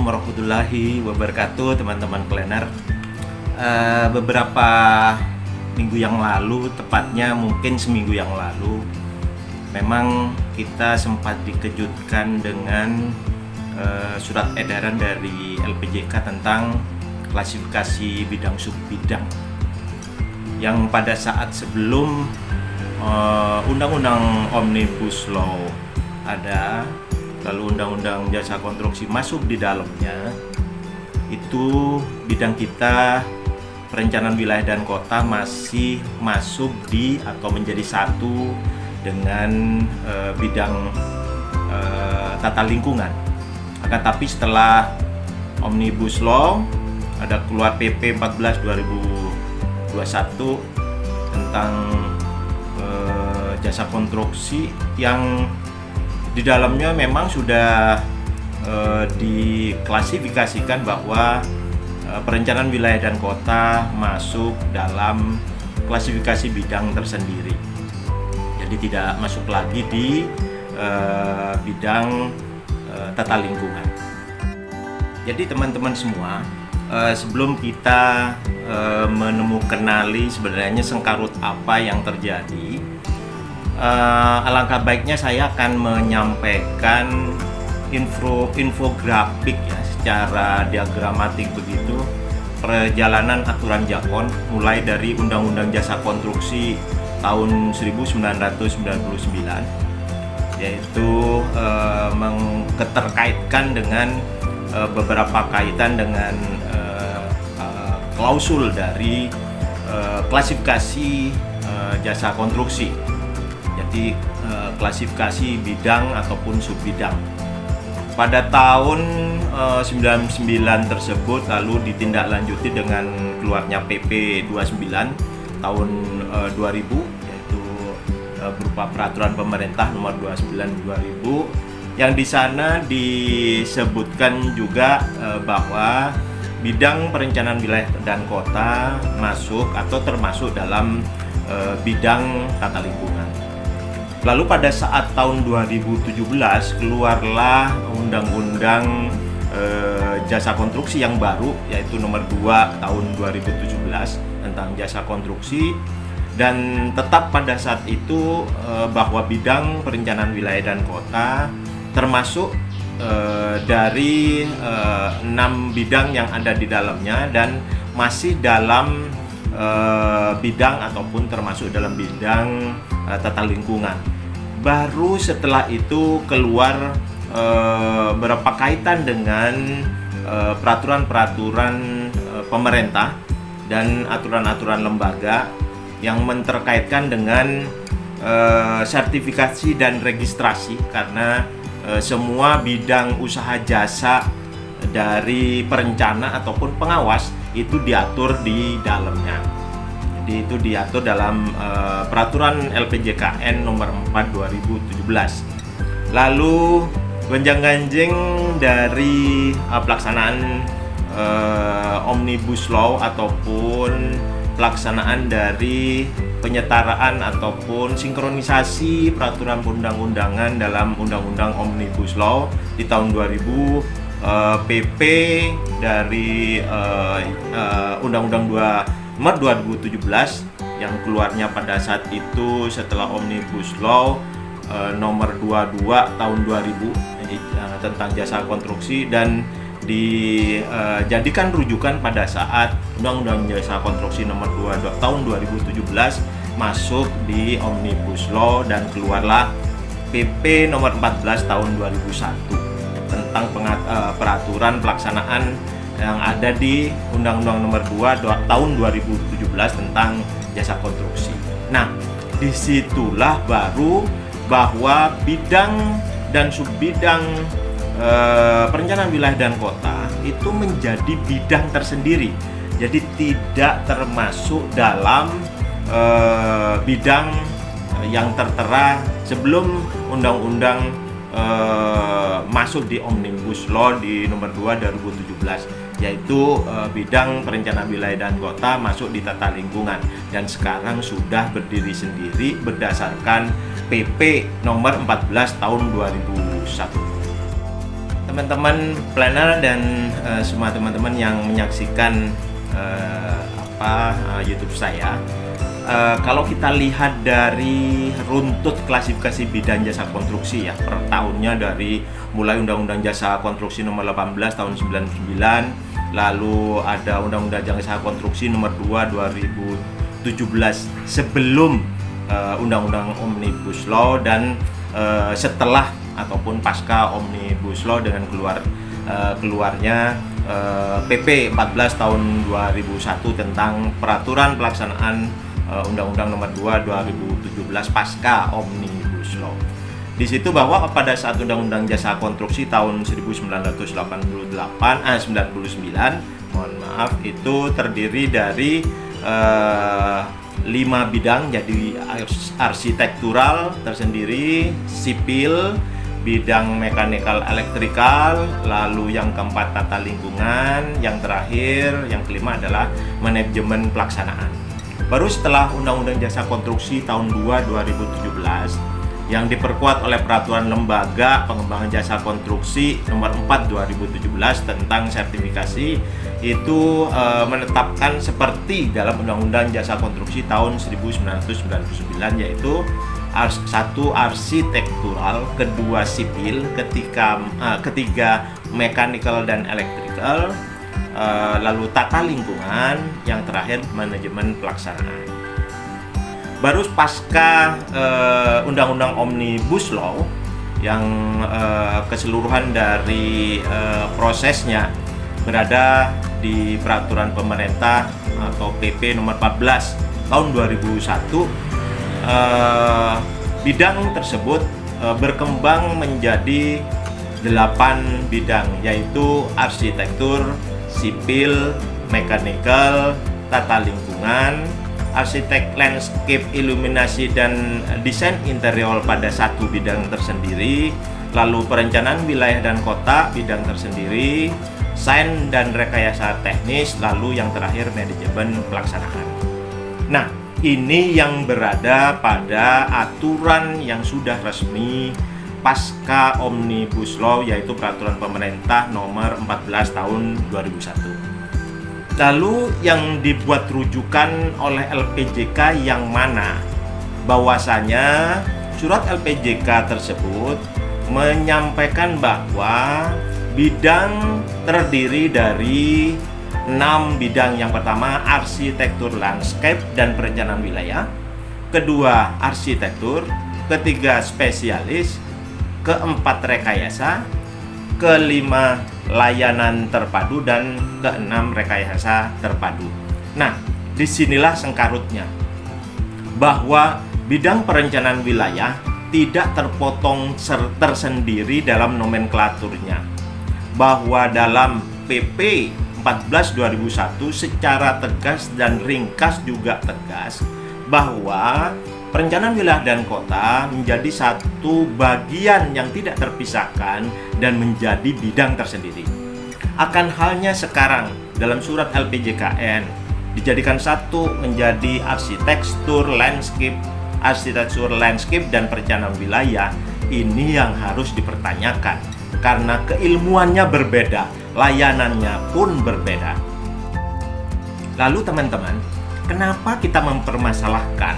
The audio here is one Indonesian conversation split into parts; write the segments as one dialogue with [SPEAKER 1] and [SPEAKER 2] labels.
[SPEAKER 1] Assalamualaikum warahmatullahi wabarakatuh, teman-teman Klener. Beberapa minggu yang lalu, tepatnya mungkin seminggu yang lalu, memang kita sempat dikejutkan dengan surat edaran dari LPJK tentang klasifikasi bidang subbidang yang pada saat sebelum Undang-Undang Omnibus Law ada, lalu Undang-Undang Jasa Konstruksi masuk di dalamnya, itu bidang kita perencanaan wilayah dan kota masih masuk di atau menjadi satu dengan bidang tata lingkungan. Akan tapi setelah Omnibus Law ada keluar PP 14 2021 tentang jasa konstruksi yang di dalamnya memang sudah diklasifikasikan bahwa perencanaan wilayah dan kota masuk dalam klasifikasi bidang tersendiri. Jadi tidak masuk lagi di bidang tata lingkungan. Jadi teman-teman semua, sebelum kita kenali sebenarnya sengkarut apa yang terjadi, alangkah baiknya saya akan menyampaikan infografik ya, secara diagramatik begitu, perjalanan aturan Jakon mulai dari Undang-Undang Jasa Konstruksi tahun 1999, yaitu keterkaitkan dengan beberapa kaitan dengan klausul dari klasifikasi jasa konstruksi. Jadi klasifikasi bidang ataupun subbidang. Pada tahun 99 tersebut lalu ditindaklanjuti dengan keluarnya PP 29 tahun 2000, yaitu berupa peraturan pemerintah nomor 29 2000, yang di sana disebutkan juga bahwa bidang perencanaan wilayah dan kota masuk atau termasuk dalam bidang tata lingkungan. Lalu pada saat tahun 2017 keluarlah Undang-Undang Jasa Konstruksi yang baru, yaitu nomor 2 tahun 2017 tentang jasa konstruksi, dan tetap pada saat itu bahwa bidang perencanaan wilayah dan kota termasuk dari 6 bidang yang ada di dalamnya dan masih dalam bidang ataupun termasuk dalam bidang tata lingkungan. Baru setelah itu keluar beberapa kaitan dengan peraturan-peraturan pemerintah dan aturan-aturan lembaga yang menterkaitkan dengan sertifikasi dan registrasi, karena semua bidang usaha jasa dari perencana ataupun pengawas itu diatur di dalamnya. Jadi itu diatur dalam peraturan LPJKN nomor 4 2017. Lalu gonjang-ganjing dari pelaksanaan Omnibus Law ataupun pelaksanaan dari penyetaraan ataupun sinkronisasi peraturan perundang-undangan dalam Undang-Undang Omnibus Law di tahun 2000, PP dari Undang-Undang 2 nomor 2017 yang keluarnya pada saat itu setelah Omnibus Law nomor 22 tahun 2000 tentang jasa konstruksi, dan dijadikan rujukan pada saat Undang-Undang Jasa Konstruksi nomor 2 tahun 2017 masuk di Omnibus Law dan keluarlah PP nomor 14 tahun 2001 tentang peraturan pelaksanaan yang ada di Undang-Undang nomor 2 tahun 2017 tentang jasa konstruksi. Nah, disitulah baru bahwa bidang dan subbidang perencanaan wilayah dan kota itu menjadi bidang tersendiri. Jadi tidak termasuk dalam bidang yang tertera sebelum undang-undang masuk di Omnibus Law di nomor 2 2017, yaitu bidang perencanaan wilayah dan kota masuk di tata lingkungan, dan sekarang sudah berdiri sendiri berdasarkan PP nomor 14 tahun 2001. teman-teman planner dan semua teman-teman yang menyaksikan YouTube saya. Kalau kita lihat dari runtut klasifikasi bidang jasa konstruksi ya per tahunnya, dari mulai Undang-Undang Jasa Konstruksi Nomor 18 tahun 99, lalu ada Undang-Undang Jasa Konstruksi Nomor 2 2017 sebelum Undang-Undang Omnibus Law, dan setelah ataupun pasca Omnibus Law dengan keluarnya PP 14 tahun 2001 tentang peraturan pelaksanaan Undang-Undang Nomor 2 2017 pasca Omnibus Law. Di situ bahwa pada saat Undang-Undang Jasa Konstruksi tahun 1999, itu terdiri dari 5 bidang, jadi arsitektural tersendiri, sipil, bidang mekanikal elektrikal, lalu yang keempat tata lingkungan, yang terakhir, yang kelima adalah manajemen pelaksanaan. Baru setelah Undang-Undang Jasa Konstruksi tahun 2 2017 yang diperkuat oleh Peraturan Lembaga Pengembangan Jasa Konstruksi Nomor 4 2017 tentang sertifikasi, itu menetapkan seperti dalam Undang-Undang Jasa Konstruksi tahun 1999, yaitu satu arsitektural, kedua sipil, ketiga mechanical dan electrical, lalu tata lingkungan, yang terakhir manajemen pelaksanaan. Baru pasca Undang-Undang Omnibus Law yang keseluruhan dari prosesnya berada di peraturan pemerintah atau PP nomor 14 tahun 2001, bidang tersebut berkembang menjadi 8 bidang, yaitu arsitektur, sipil, mechanical, tata lingkungan, arsitek landscape, iluminasi dan desain interior pada satu bidang tersendiri, lalu perencanaan wilayah dan kota bidang tersendiri, sains dan rekayasa teknis, lalu yang terakhir manajemen pelaksanaan. Nah, ini yang berada pada aturan yang sudah resmi pasca Omnibus Law, yaitu peraturan pemerintah nomor 14 tahun 2001. Lalu yang dibuat rujukan oleh LPJK yang mana? Bahwasanya surat LPJK tersebut menyampaikan bahwa bidang terdiri dari 6 bidang. Yang pertama arsitektur landscape dan perencanaan wilayah, kedua arsitektur, ketiga spesialis, keempat rekayasa, kelima layanan terpadu, dan keenam rekayasa terpadu. Nah, disinilah sengkarutnya, bahwa bidang perencanaan wilayah tidak terpotong tersendiri dalam nomenklaturnya, bahwa dalam PP 14 2001 secara tegas dan ringkas juga tegas bahwa perencanaan wilayah dan kota menjadi satu bagian yang tidak terpisahkan dan menjadi bidang tersendiri. Akan halnya sekarang dalam surat LPJKN dijadikan satu menjadi arsitektur landscape dan perencanaan wilayah. Ini yang harus dipertanyakan karena keilmuannya berbeda, layanannya pun berbeda. Lalu teman-teman, kenapa kita mempermasalahkan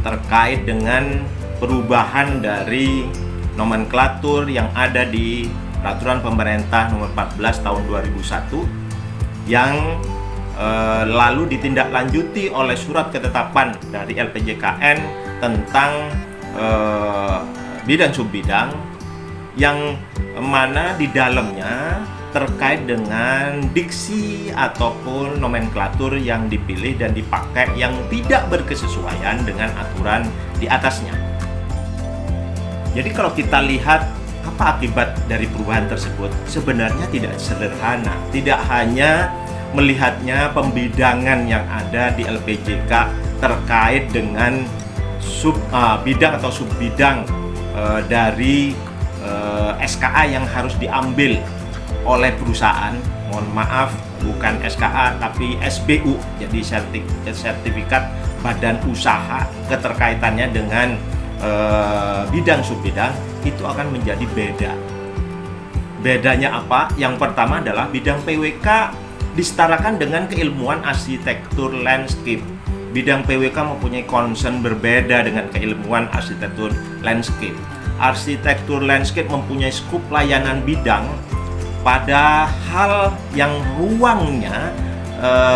[SPEAKER 1] terkait dengan perubahan dari nomenklatur yang ada di Peraturan Pemerintah Nomor 14 Tahun 2001 yang lalu ditindaklanjuti oleh surat ketetapan dari LPJKN tentang bidang subbidang, yang mana di dalamnya terkait dengan diksi ataupun nomenklatur yang dipilih dan dipakai yang tidak berkesesuaian dengan aturan di atasnya. Jadi kalau kita lihat apa akibat dari perubahan tersebut, sebenarnya tidak sederhana. Tidak hanya melihatnya pembidangan yang ada di LPJK terkait dengan bidang atau subbidang dari SKA yang harus diambil oleh perusahaan. Mohon maaf, bukan SKA tapi SBU, jadi sertifikat badan usaha, keterkaitannya dengan bidang subbidang itu akan menjadi beda. Bedanya apa? Yang pertama adalah bidang PWK disetarakan dengan keilmuan arsitektur landscape. Bidang PWK mempunyai concern berbeda dengan keilmuan arsitektur landscape. Arsitektur landscape mempunyai skup layanan bidang pada hal yang ruangnya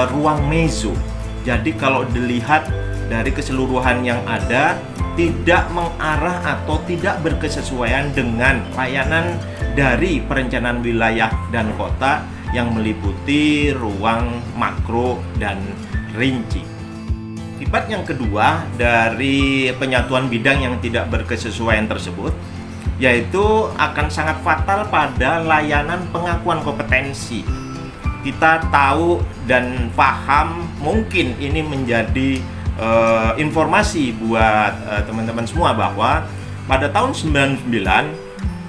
[SPEAKER 1] ruang mezo. Jadi kalau dilihat dari keseluruhan yang ada, tidak mengarah atau tidak berkesesuaian dengan layanan dari perencanaan wilayah dan kota yang meliputi ruang makro dan rinci. Akibat yang kedua dari penyatuan bidang yang tidak berkesesuaian tersebut, yaitu akan sangat fatal pada layanan pengakuan kompetensi. Kita tahu dan paham, mungkin ini menjadi informasi buat teman-teman semua bahwa pada tahun 99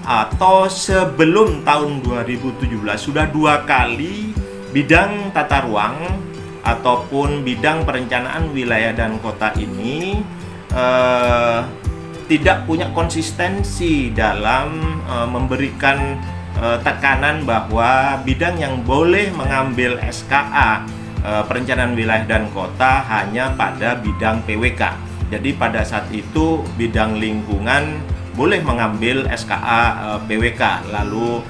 [SPEAKER 1] atau sebelum tahun 2017 sudah 2 kali bidang tata ruang ataupun bidang perencanaan wilayah dan kota ini tidak punya konsistensi dalam memberikan tekanan bahwa bidang yang boleh mengambil SKA perencanaan wilayah dan kota hanya pada bidang PWK. Jadi pada saat itu bidang lingkungan boleh mengambil SKA PWK, lalu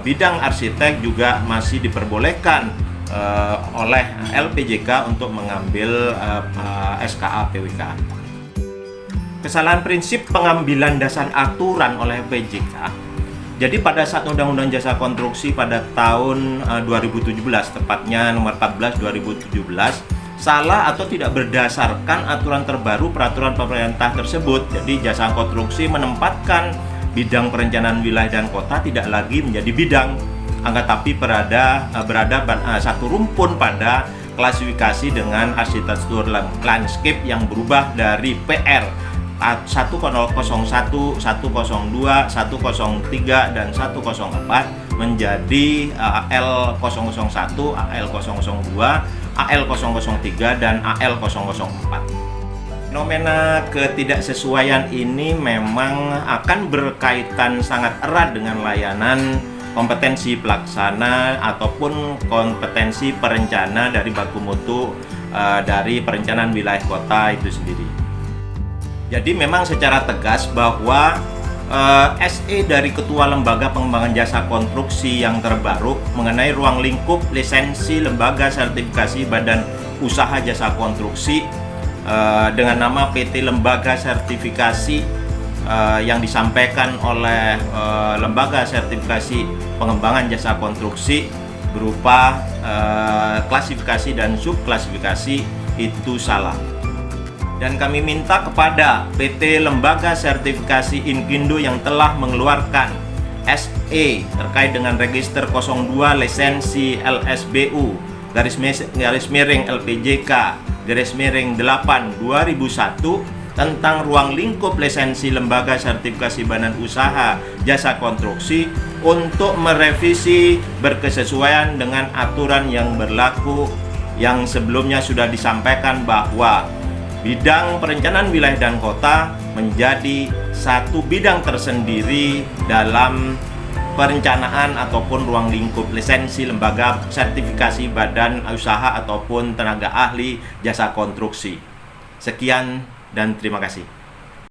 [SPEAKER 1] bidang arsitek juga masih diperbolehkan oleh LPJK untuk mengambil SKA PWK. Kesalahan prinsip pengambilan dasar aturan oleh LPJK. Jadi pada saat Undang-Undang Jasa Konstruksi pada tahun 2017, tepatnya nomor 14 2017, salah atau tidak berdasarkan aturan terbaru peraturan pemerintah tersebut. Jadi Jasa Konstruksi menempatkan bidang perencanaan wilayah dan kota tidak lagi menjadi bidang, akan tapi berada satu rumpun pada klasifikasi dengan arsitektur landscape yang berubah dari PR 101, 102, 103, dan 104 menjadi AL001, AL002, AL003, dan AL004. Fenomena ketidaksesuaian ini memang akan berkaitan sangat erat dengan layanan kompetensi pelaksana ataupun kompetensi perencana dari baku mutu dari perencanaan wilayah kota itu sendiri. Jadi memang secara tegas bahwa SE dari Ketua Lembaga Pengembangan Jasa Konstruksi yang terbaru mengenai ruang lingkup lisensi lembaga sertifikasi badan usaha jasa konstruksi dengan nama PT Lembaga Sertifikasi yang disampaikan oleh Lembaga Sertifikasi Pengembangan Jasa Konstruksi berupa klasifikasi dan subklasifikasi itu salah. Dan kami minta kepada PT Lembaga Sertifikasi Inkindo yang telah mengeluarkan SE terkait dengan Register 02 Lisensi LSBU garis miring LPJK garis miring 8 2001 tentang ruang lingkup lisensi lembaga sertifikasi badan usaha jasa konstruksi untuk merevisi berkesesuaian dengan aturan yang berlaku yang sebelumnya sudah disampaikan bahwa bidang perencanaan wilayah dan kota menjadi satu bidang tersendiri dalam perencanaan ataupun ruang lingkup lisensi lembaga sertifikasi badan usaha ataupun tenaga ahli jasa konstruksi. Sekian dan terima kasih.